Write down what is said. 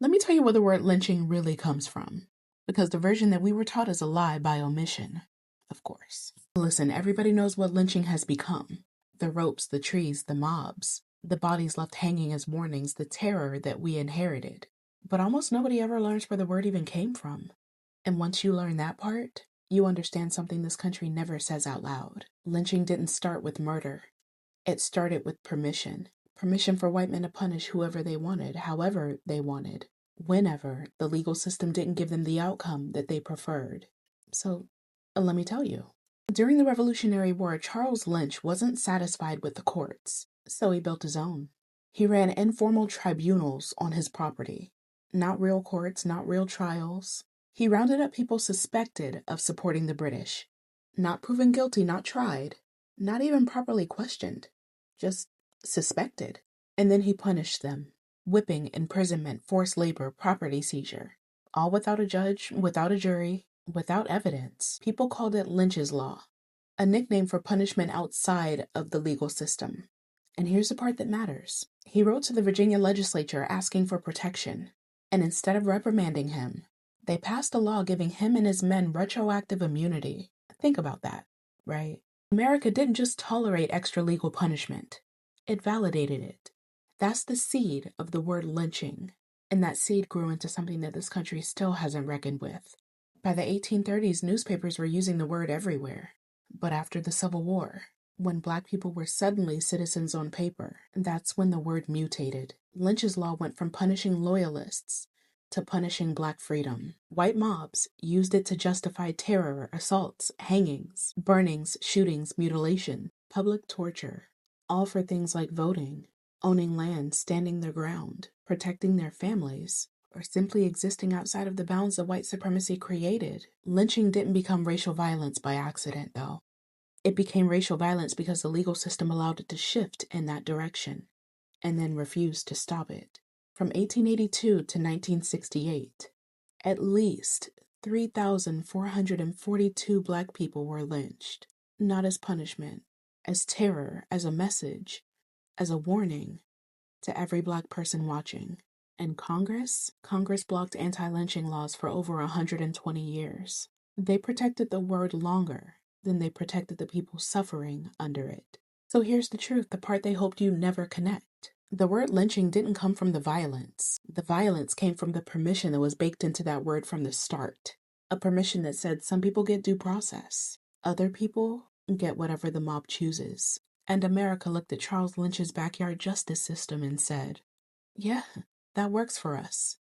Let me tell you where the word lynching really comes from, because the version that we were taught is a lie by omission, of course. Listen, everybody knows what lynching has become. The ropes, the trees, the mobs, the bodies left hanging as warnings, the terror that we inherited. But almost nobody ever learns where the word even came from. And once you learn that part, you understand something this country never says out loud. Lynching didn't start with murder. It started with permission. Permission for white men to punish whoever they wanted, however they wanted, whenever the legal system didn't give them the outcome that they preferred. So, let me tell you. During the Revolutionary War, Charles Lynch wasn't satisfied with the courts, so he built his own. He ran informal tribunals on his property. Not real courts, not real trials. He rounded up people suspected of supporting the British. Not proven guilty, not tried, not even properly questioned. Just suspected. And then he punished them. Whipping, imprisonment, forced labor, property seizure. All without a judge, without a jury, without evidence. People called it Lynch's Law, a nickname for punishment outside of the legal system. And here's the part that matters. He wrote to the Virginia legislature asking for protection. And instead of reprimanding him, they passed a law giving him and his men retroactive immunity. Think about that, right? America didn't just tolerate extra legal punishment. It validated it. That's the seed of the word lynching. And that seed grew into something that this country still hasn't reckoned with. By the 1830s, newspapers were using the word everywhere. But after the Civil War, when Black people were suddenly citizens on paper, that's when the word mutated. Lynch's Law went from punishing loyalists to punishing Black freedom. White mobs used it to justify terror, assaults, hangings, burnings, shootings, mutilation, public torture, all for things like voting, owning land, standing their ground, protecting their families, or simply existing outside of the bounds that white supremacy created. Lynching didn't become racial violence by accident, though. It became racial violence because the legal system allowed it to shift in that direction, and then refused to stop it. From 1882 to 1968, at least 3,442 Black people were lynched, not as punishment, as terror, as a message, as a warning to every Black person watching. And Congress blocked anti-lynching laws for over 120 years. They protected the word longer than they protected the people suffering under it. So here's the truth, the part they hoped you never connect. The word lynching didn't come from the violence. The violence came from the permission that was baked into that word from the start. A permission that said some people get due process. Other people get whatever the mob chooses. And America looked at Charles Lynch's backyard justice system and said, yeah, that works for us.